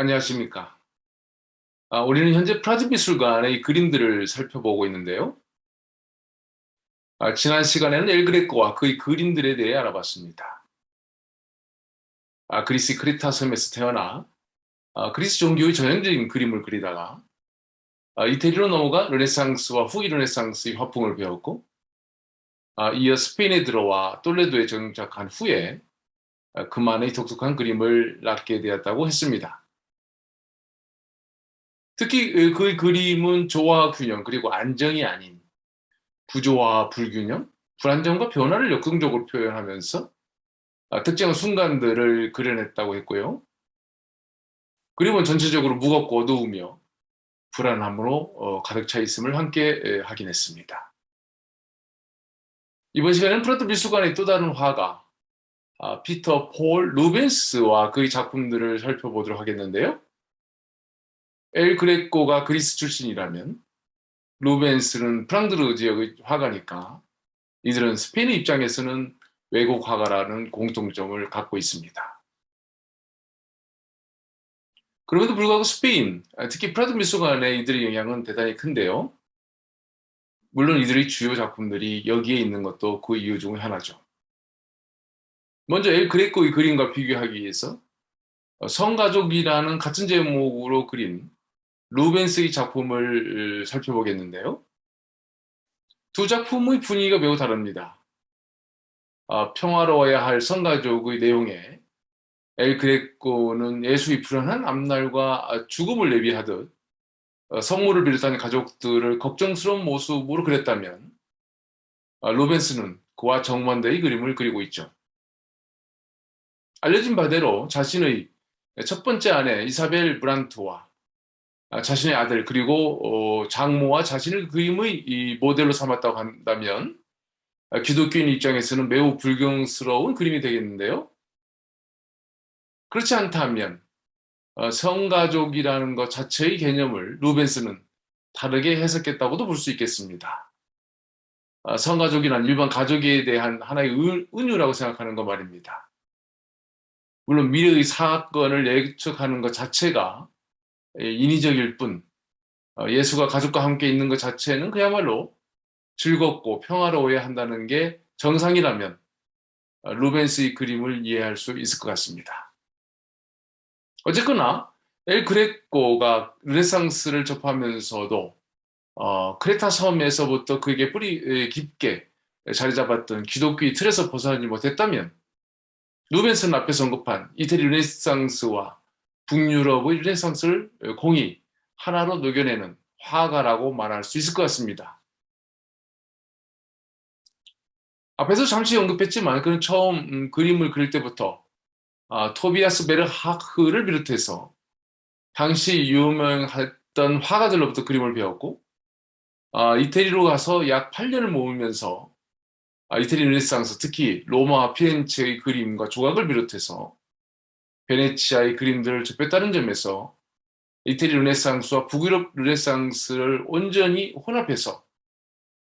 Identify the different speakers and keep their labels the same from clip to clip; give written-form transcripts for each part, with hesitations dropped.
Speaker 1: 안녕하십니까. 우리는 현재 프라드 미술관의 그림들을 살펴보고 있는데요. 지난 시간에는 엘 그레코와 그의 그림들에 대해 알아봤습니다. 그리스 크레타 섬에서 태어나 그리스 종교의 전형적인 그림을 그리다가 이태리로 넘어가 르네상스와 후기 르네상스의 화풍을 배웠고 이어 스페인에 들어와 똘레도에 정착한 후에 그만의 독특한 그림을 낳게 되었다고 했습니다. 특히 그의 그림은 조화 균형 그리고 안정이 아닌 구조와 불균형, 불안정과 변화를 역동적으로 표현하면서 특정한 순간들을 그려냈다고 했고요. 그림은 전체적으로 무겁고 어두우며 불안함으로 가득 차 있음을 함께 확인했습니다. 이번 시간에는 프라도 미술관의 또 다른 화가 피터 폴 루벤스와 그의 작품들을 살펴보도록 하겠는데요. 엘 그레코가 그리스 출신이라면 루벤스는 프랑드르 지역의 화가니까 이들은 스페인 입장에서는 외국 화가라는 공통점을 갖고 있습니다. 그럼에도 불구하고 스페인, 특히 프라도 미술관의 이들의 영향은 대단히 큰데요. 물론 이들의 주요 작품들이 여기에 있는 것도 그 이유 중 하나죠. 먼저 엘 그레코의 그림과 비교하기 위해서 성가족이라는 같은 제목으로 그린 루벤스의 작품을 살펴보겠는데요. 두 작품의 분위기가 매우 다릅니다. 평화로워야 할 성가족의 내용에 엘 그레코는 예수의 불안한 앞날과 죽음을 내비하듯 성모를 비롯한 가족들을 걱정스러운 모습으로 그렸다면 로벤스는 그와 정반대의 그림을 그리고 있죠. 알려진 바대로 자신의 첫 번째 아내 이사벨 브란트와 자신의 아들 그리고 장모와 자신을 그림의 이 모델로 삼았다고 한다면 기독교인 입장에서는 매우 불경스러운 그림이 되겠는데요. 그렇지 않다면 성가족이라는 것 자체의 개념을 루벤스는 다르게 해석했다고도 볼 수 있겠습니다. 성가족이란 일반 가족에 대한 하나의 은유라고 생각하는 거 말입니다. 물론 미래의 사건을 예측하는 것 자체가 인위적일 뿐, 예수가 가족과 함께 있는 것 자체는 그야말로 즐겁고 평화로워야 한다는 게 정상이라면 루벤스의 그림을 이해할 수 있을 것 같습니다. 어쨌거나 엘 그레코가 르네상스를 접하면서도 크레타 섬에서부터 그에게 뿌리 깊게 자리 잡았던 기독교의 틀에서 벗어나지 못했다면 루벤스는 앞에서 언급한 이태리 르네상스와 북유럽의 르네상스를 공히 하나로 녹여내는 화가라고 말할 수 있을 것 같습니다. 앞에서 잠시 언급했지만 그는 처음 그림을 그릴 때부터 토비아스 베르하흐를 비롯해서 당시 유명했던 화가들로부터 그림을 배웠고 이태리로 가서 약 8년을 모으면서 이태리 르네상스, 특히 로마, 피렌체의 그림과 조각을 비롯해서 베네치아의 그림들을 접했다는 점에서 이태리 르네상스와 북유럽 르네상스를 온전히 혼합해서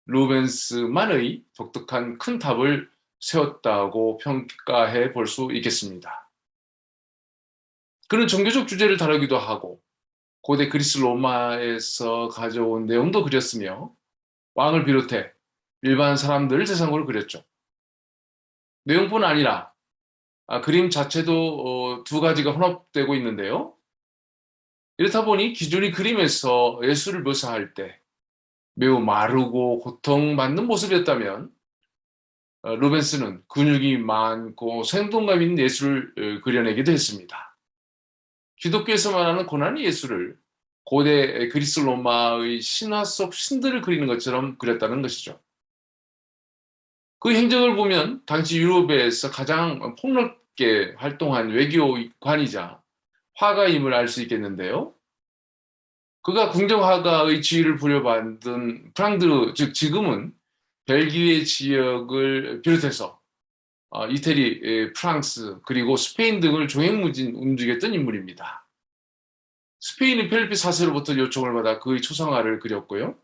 Speaker 1: 루벤스만의 독특한 큰 탑을 세웠다고 평가해 볼 수 있겠습니다. 그는 종교적 주제를 다루기도 하고 고대 그리스 로마에서 가져온 내용도 그렸으며 왕을 비롯해 일반 사람들을 대상으로 그렸죠. 내용뿐 아니라 그림 자체도 두 가지가 혼합되고 있는데요. 이렇다 보니 기존의 그림에서 예수를 묘사할 때 매우 마르고 고통받는 모습이었다면 루벤스는 근육이 많고 생동감 있는 예수를 그려내기도 했습니다. 기독교에서 말하는 고난의 예수를 고대 그리스 로마의 신화 속 신들을 그리는 것처럼 그렸다는 것이죠. 그 행적을 보면 당시 유럽에서 가장 폭넓게 활동한 외교관이자 화가임을 알 수 있겠는데요. 그가 궁정화가의 지위를 부여받은 프랑드르, 즉 지금은 벨기에 지역을 비롯해서 이태리, 프랑스, 그리고 스페인 등을 종횡무진 움직였던 인물입니다. 스페인의 펠리피 4세로부터 요청을 받아 그의 초상화를 그렸고요.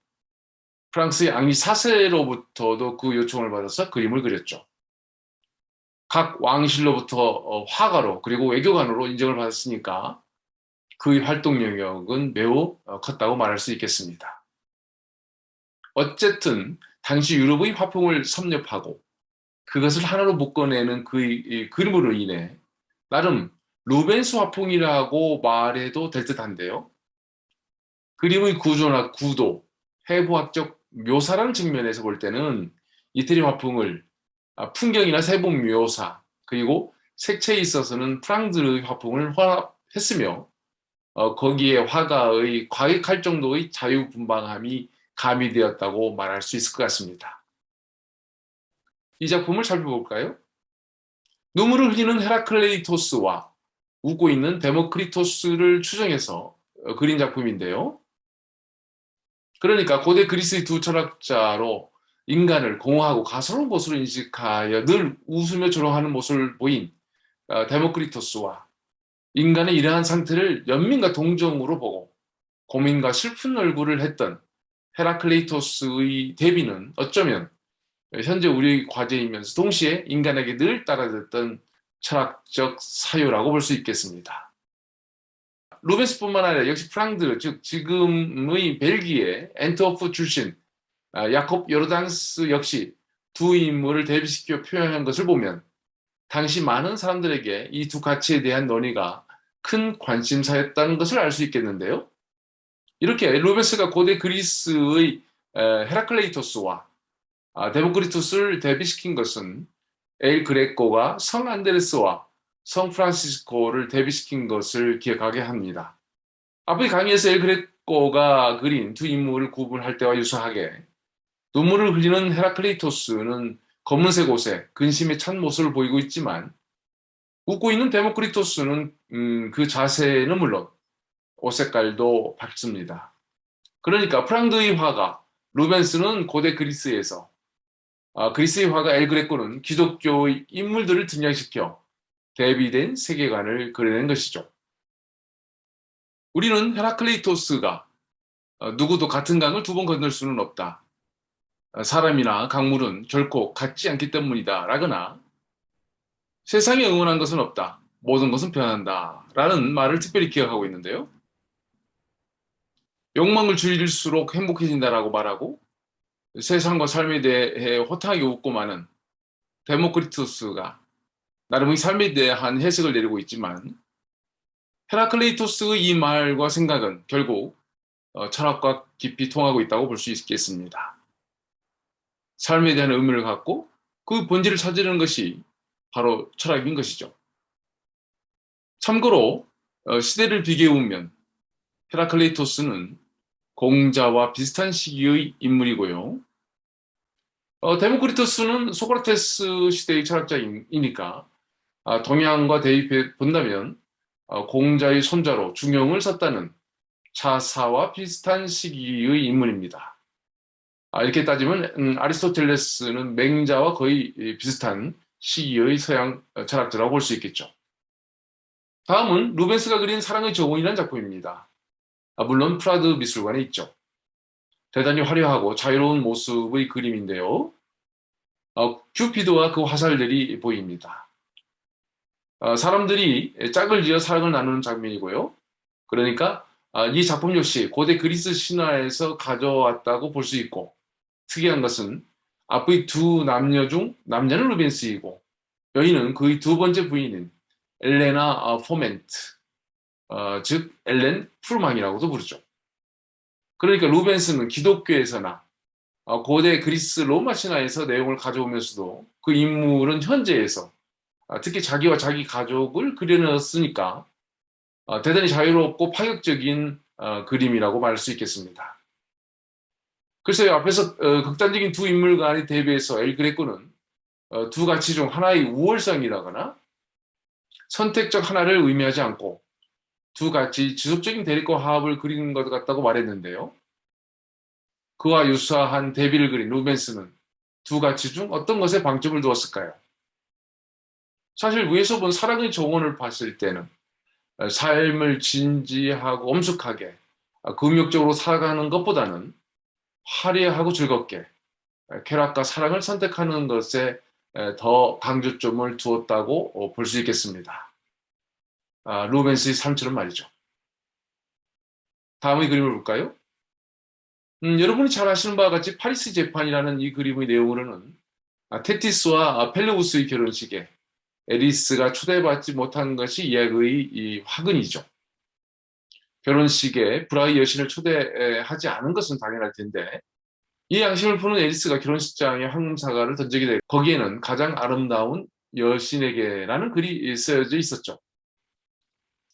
Speaker 1: 프랑스의 앙리 4세로부터도 그 요청을 받아서 그림을 그렸죠. 각 왕실로부터 화가로 그리고 외교관으로 인정을 받았으니까 그의 활동 영역은 매우 컸다고 말할 수 있겠습니다. 어쨌든 당시 유럽의 화풍을 섭렵하고 그것을 하나로 묶어내는 그의 그림으로 인해 나름 루벤스 화풍이라고 말해도 될 듯한데요. 그림의 구조나 구도, 해부학적 묘사라는 측면에서 볼 때는 이태리 화풍을 풍경이나 세부 묘사, 그리고 색채에 있어서는 프랑드르의 화풍을 혼합했으며 거기에 화가의 과격할 정도의 자유분방함이 가미되었다고 말할 수 있을 것 같습니다. 이 작품을 살펴볼까요? 눈물을 흘리는 헤라클레이토스와 웃고 있는 데모크리토스를 추정해서 그린 작품인데요. 그러니까 고대 그리스의 두 철학자로 인간을 공허하고 가소로운 것으로 인식하여 늘 웃으며 조롱하는 모습을 보인 데모크리토스와 인간의 이러한 상태를 연민과 동정으로 보고 고민과 슬픈 얼굴을 했던 헤라클레이토스의 대비는 어쩌면 현재 우리의 과제이면서 동시에 인간에게 늘 따라졌던 철학적 사유라고 볼 수 있겠습니다. 루벤스뿐만 아니라 역시 프랑드, 즉 지금의 벨기에 엔트워프 출신 야콥 요르단스 역시 두 인물을 대비시켜 표현한 것을 보면 당시 많은 사람들에게 이 두 가치에 대한 논의가 큰 관심사였다는 것을 알 수 있겠는데요. 이렇게 루벤스가 고대 그리스의 헤라클레이토스와 데모크리토스를 대비시킨 것은 엘 그레코가 성 안데레스와 성 프란시스코를 대비시킨 것을 기억하게 합니다. 앞의 강의에서 엘 그레코가 그린 두 인물을 구분할 때와 유사하게 눈물을 흘리는 헤라클레이토스는 검은색 옷에 근심에 찬 모습을 보이고 있지만 웃고 있는 데모크리토스는 그 자세는 물론 옷 색깔도 밝습니다. 그러니까 프랑드의 화가 루벤스는 고대 그리스에서 그리스의 화가 엘 그레코는 기독교의 인물들을 등장시켜 대비된 세계관을 그려낸 것이죠. 우리는 헤라클레이토스가 누구도 같은 강을 두 번 건널 수는 없다. 사람이나 강물은 결코 같지 않기 때문이다. 라거나 세상에 응원한 것은 없다. 모든 것은 변한다. 라는 말을 특별히 기억하고 있는데요. 욕망을 줄일수록 행복해진다라고 말하고 세상과 삶에 대해 호탕하게 웃고 마는 데모크리토스가 나름의 삶에 대한 해석을 내리고 있지만 헤라클레이토스의 이 말과 생각은 결국 철학과 깊이 통하고 있다고 볼 수 있겠습니다. 삶에 대한 의미를 갖고 그 본질을 찾으려는 것이 바로 철학인 것이죠. 참고로 시대를 비교해보면 헤라클레이토스는 공자와 비슷한 시기의 인물이고요. 데모크리토스는 소크라테스 시대의 철학자이니까 동양과 대입해 본다면 공자의 손자로 중용을 섰다는 차사와 비슷한 시기의 인물입니다. 이렇게 따지면 아리스토텔레스는 맹자와 거의 비슷한 시기의 서양 철학자라고 볼 수 있겠죠. 다음은 루벤스가 그린 사랑의 정원이라는 작품입니다. 물론 프라드 미술관에 있죠. 대단히 화려하고 자유로운 모습의 그림인데요. 큐피드와 그 화살들이 보입니다. 사람들이 짝을 지어 사랑을 나누는 장면이고요. 그러니까 이 작품 역시 고대 그리스 신화에서 가져왔다고 볼 수 있고 특이한 것은 앞의 두 남녀 중 남자는 루벤스이고 여인은 그의 두 번째 부인인 엘레나 포멘트, 즉 엘렌 푸르망이라고도 부르죠. 그러니까 루벤스는 기독교에서나 고대 그리스 로마 신화에서 내용을 가져오면서도 그 인물은 현재에서 특히 자기와 자기 가족을 그려냈으니까 대단히 자유롭고 파격적인 그림이라고 말할 수 있겠습니다. 글쎄요, 앞에서 극단적인 두 인물 간의 대비해서 엘 그레코는 두 가치 중 하나의 우월성이라거나 선택적 하나를 의미하지 않고 두 가치 지속적인 대립과 화합을 그리는 것 같다고 말했는데요. 그와 유사한 대비를 그린 루벤스는 두 가치 중 어떤 것에 방점을 두었을까요? 사실 위에서 본 사랑의 정원을 봤을 때는 삶을 진지하고 엄숙하게 금욕적으로 살아가는 것보다는 화려하고 즐겁게 쾌락과 사랑을 선택하는 것에 더 강조점을 두었다고 볼 수 있겠습니다. 루벤스의 삶처럼 말이죠. 다음의 그림을 볼까요? 여러분이 잘 아시는 바와 같이 파리스 재판이라는 이 그림의 내용으로는 테티스와 펠레우스의 결혼식에 에리스가 초대받지 못한 것이 이야기의 이 화근이죠. 결혼식에 브라의 여신을 초대하지 않은 것은 당연할 텐데 이 양심을 푸는 에리스가 결혼식장에 황금사과를 던지게 되고 거기에는 가장 아름다운 여신에게라는 글이 쓰여져 있었죠.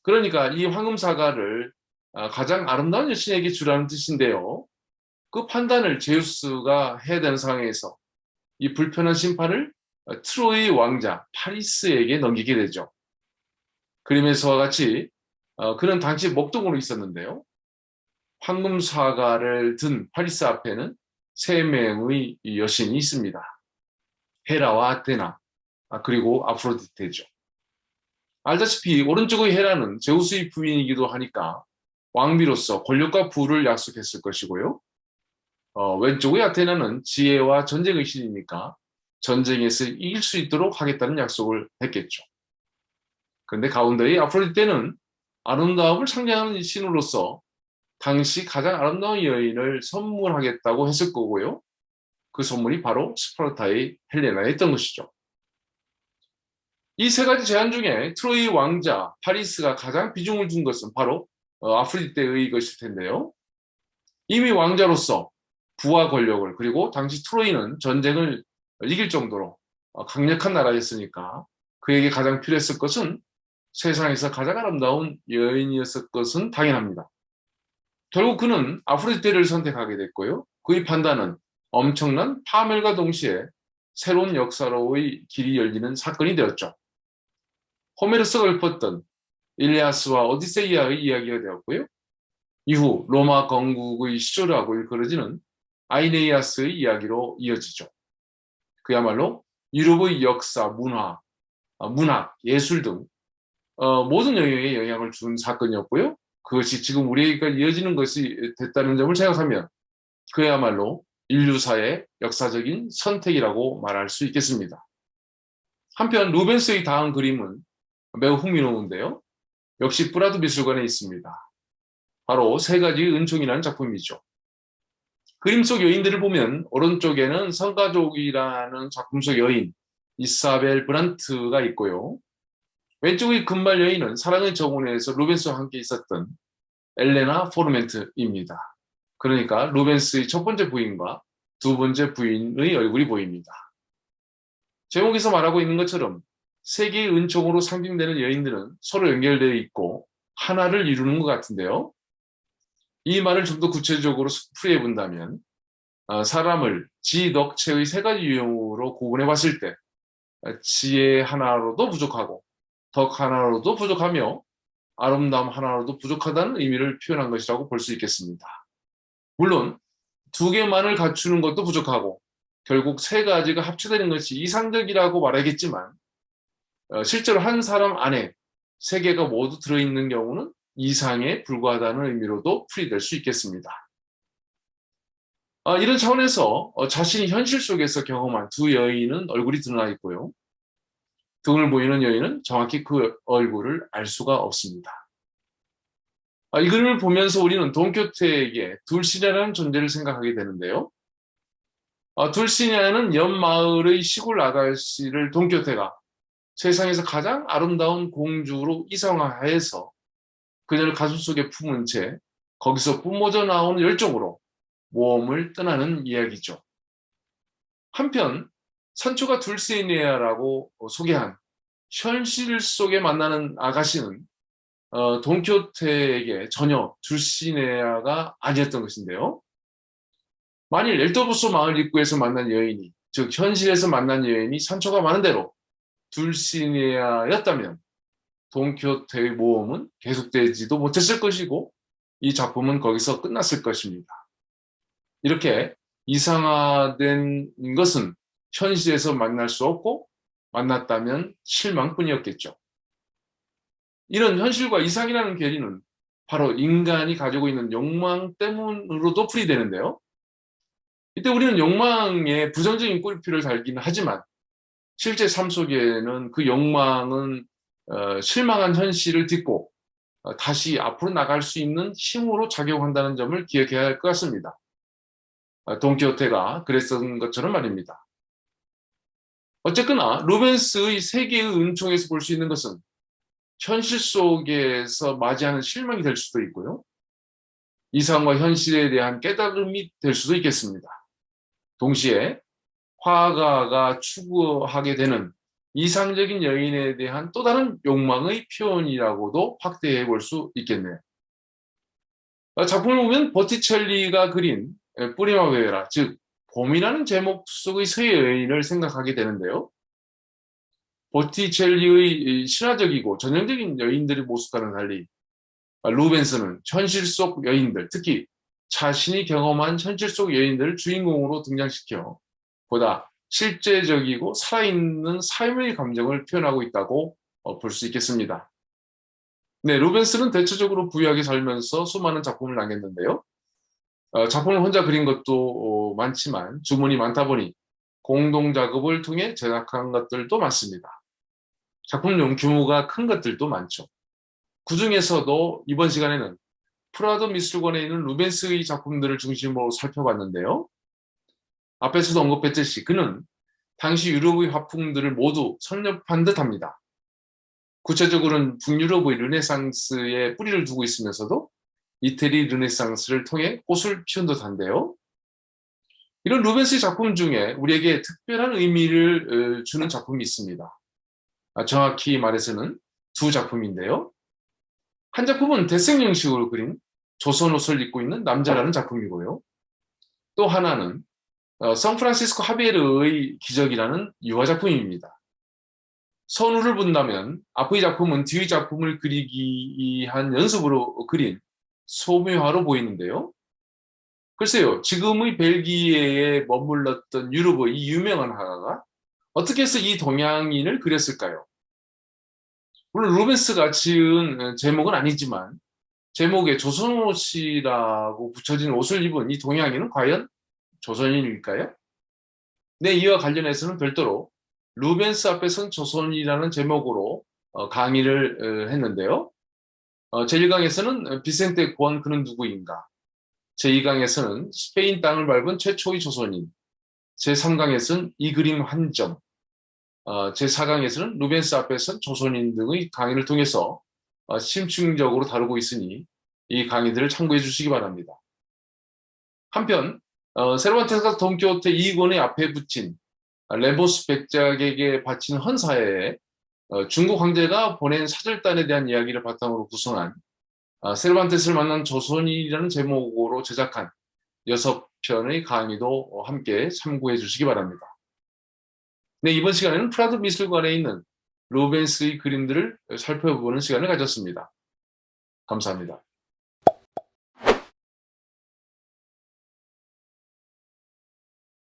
Speaker 1: 그러니까 이 황금사과를 가장 아름다운 여신에게 주라는 뜻인데요. 그 판단을 제우스가 해야 되는 상황에서 이 불편한 심판을 트로이 왕자 파리스에게 넘기게 되죠. 그림에서와 같이 그는 당시 목동으로 있었는데요. 황금사과를 든 파리스 앞에는 세 명의 여신이 있습니다. 헤라와 아테나, 그리고 아프로디테죠. 알다시피 오른쪽의 헤라는 제우스의 부인이기도 하니까 왕비로서 권력과 부를 약속했을 것이고요. 왼쪽의 아테나는 지혜와 전쟁의 신이니까 전쟁에서 이길 수 있도록 하겠다는 약속을 했겠죠. 그런데 가운데의 아프로디테는 아름다움을 상징하는 신으로서 당시 가장 아름다운 여인을 선물하겠다고 했을 거고요. 그 선물이 바로 스파르타의 헬레나였던 것이죠. 이 세 가지 제안 중에 트로이 왕자 파리스가 가장 비중을 둔 것은 바로 아프로디테의 것일 텐데요. 이미 왕자로서 부와 권력을 그리고 당시 트로이는 전쟁을 이길 정도로 강력한 나라였으니까 그에게 가장 필요했을 것은 세상에서 가장 아름다운 여인이었을 것은 당연합니다. 결국 그는 아프로디테를 선택하게 됐고요. 그의 판단은 엄청난 파멸과 동시에 새로운 역사로의 길이 열리는 사건이 되었죠. 호메로스가 읊었던 일리아스와 오디세이아의 이야기가 되었고요. 이후 로마 건국의 시조라고 일컬어지는 아이네이아스의 이야기로 이어지죠. 그야말로 유럽의 역사, 문학, 예술 등 모든 영역에 영향을 준 사건이었고요. 그것이 지금 우리가 이어지는 것이 됐다는 점을 생각하면 그야말로 인류사의 역사적인 선택이라고 말할 수 있겠습니다. 한편 루벤스의 다음 그림은 매우 흥미로운데요. 역시 프라도 미술관에 있습니다. 바로 세 가지 은총이라는 작품이죠. 그림 속 여인들을 보면 오른쪽에는 성가족이라는 작품 속 여인 이사벨 브란트가 있고요. 왼쪽의 금발 여인은 사랑의 정원에서 루벤스와 함께 있었던 엘레나 포르멘트입니다. 그러니까 루벤스의 첫 번째 부인과 두 번째 부인의 얼굴이 보입니다. 제목에서 말하고 있는 것처럼 세 개의 은총으로 상징되는 여인들은 서로 연결되어 있고 하나를 이루는 것 같은데요. 이 말을 좀 더 구체적으로 풀이해 본다면 사람을 지덕체의 세 가지 유형으로 구분해 봤을 때 지혜 하나로도 부족하고 덕 하나로도 부족하며 아름다움 하나로도 부족하다는 의미를 표현한 것이라고 볼 수 있겠습니다. 물론 두 개만을 갖추는 것도 부족하고 결국 세 가지가 합쳐되는 것이 이상적이라고 말하겠지만 실제로 한 사람 안에 세 개가 모두 들어있는 경우는 이상에 불과하다는 의미로도 풀이될 수 있겠습니다. 이런 차원에서 자신이 현실 속에서 경험한 두 여인은 얼굴이 드러나 있고요. 등을 보이는 여인은 정확히 그 얼굴을 알 수가 없습니다. 이 그림을 보면서 우리는 돈키호테에게 둘시냐라는 존재를 생각하게 되는데요. 둘시냐는 옆 마을의 시골 아가씨를 돈키호테가 세상에서 가장 아름다운 공주로 이상화해서 그녀를 가슴속에 품은 채 거기서 뿜어져 나오는 열정으로 모험을 떠나는 이야기죠. 한편 산초가 둘세이네아라고 소개한 현실 속에 만나는 아가씨는 돈키호테에게 전혀 둘시네아가 아니었던 것인데요. 만일 엘도브소 마을 입구에서 만난 여인이, 즉 현실에서 만난 여인이 산초가 많은 대로 둘시네아였다면 돈키호테의 모험은 계속되지도 못했을 것이고 이 작품은 거기서 끝났을 것입니다. 이렇게 이상화된 것은 현실에서 만날 수 없고 만났다면 실망뿐이었겠죠. 이런 현실과 이상이라는 괴리는 바로 인간이 가지고 있는 욕망 때문으로도 풀이되는데요. 이때 우리는 욕망에 부정적인 꼬리표를 달기는 하지만 실제 삶 속에는 그 욕망은 실망한 현실을 딛고 다시 앞으로 나갈 수 있는 힘으로 작용한다는 점을 기억해야 할 것 같습니다. 돈키호테가 그랬던 것처럼 말입니다. 어쨌거나 루벤스의 세계의 은총에서 볼 수 있는 것은 현실 속에서 맞이하는 실망이 될 수도 있고요. 이상과 현실에 대한 깨달음이 될 수도 있겠습니다. 동시에 화가가 추구하게 되는 이상적인 여인에 대한 또 다른 욕망의 표현이라고도 확대해 볼 수 있겠네요. 작품을 보면 보티첼리가 그린 프리마베라, 즉 봄이라는 제목 속의 세 여인을 생각하게 되는데요. 보티첼리의 신화적이고 전형적인 여인들의 모습과는 달리 루벤스는 현실 속 여인들, 특히 자신이 경험한 현실 속 여인들을 주인공으로 등장시켜 보다 실제적이고 살아있는 삶의 감정을 표현하고 있다고 볼 수 있겠습니다. 네, 루벤스는 대체적으로 부유하게 살면서 수많은 작품을 남겼는데요. 작품을 혼자 그린 것도 많지만 주문이 많다 보니 공동 작업을 통해 제작한 것들도 많습니다. 작품용 규모가 큰 것들도 많죠. 그 중에서도 이번 시간에는 프라도 미술관에 있는 루벤스의 작품들을 중심으로 살펴봤는데요. 앞에서도 언급했듯이 그는 당시 유럽의 화풍들을 모두 섭렵한 듯합니다. 구체적으로는 북유럽의 르네상스에 뿌리를 두고 있으면서도 이태리 르네상스를 통해 꽃을 피운 듯한데요. 이런 루벤스의 작품 중에 우리에게 특별한 의미를 주는 작품이 있습니다. 정확히 말해서는 두 작품인데요. 한 작품은 대생 형식으로 그린 조선 옷을 입고 있는 남자라는 작품이고요. 또 하나는 샌프란시스코 하비에르의 기적이라는 유화 작품입니다. 선우를 본다면 앞의 작품은 뒤의 작품을 그리기 위한 연습으로 그린 소묘화로 보이는데요. 글쎄요, 지금의 벨기에에 머물렀던 유럽의 이 유명한 화가가 어떻게 해서 이 동양인을 그렸을까요? 물론 루벤스가 지은 제목은 아니지만 제목에 조선옷이라고 붙여진 옷을 입은 이 동양인은 과연 조선인일까요? 네, 이와 관련해서는 별도로 루벤스 앞에 선 조선이라는 제목으로 강의를 했는데요. 제1강에서는 비센테 구한 그는 누구인가? 제2강에서는 스페인 땅을 밟은 최초의 조선인, 제3강에서는 이 그림 한 점, 제4강에서는 루벤스 앞에 선 조선인 등의 강의를 통해서 심층적으로 다루고 있으니 이 강의들을 참고해 주시기 바랍니다. 한편 세르반테스가 돈키호테 2권의 앞에 붙인 레보스 백작에게 바친 헌사에 중국 황제가 보낸 사절단에 대한 이야기를 바탕으로 구성한 세르반테스를 만난 조선인이라는 제목으로 제작한 6편의 강의도 함께 참고해 주시기 바랍니다. 네, 이번 시간에는 프라도 미술관에 있는 루벤스의 그림들을 살펴보는 시간을 가졌습니다. 감사합니다.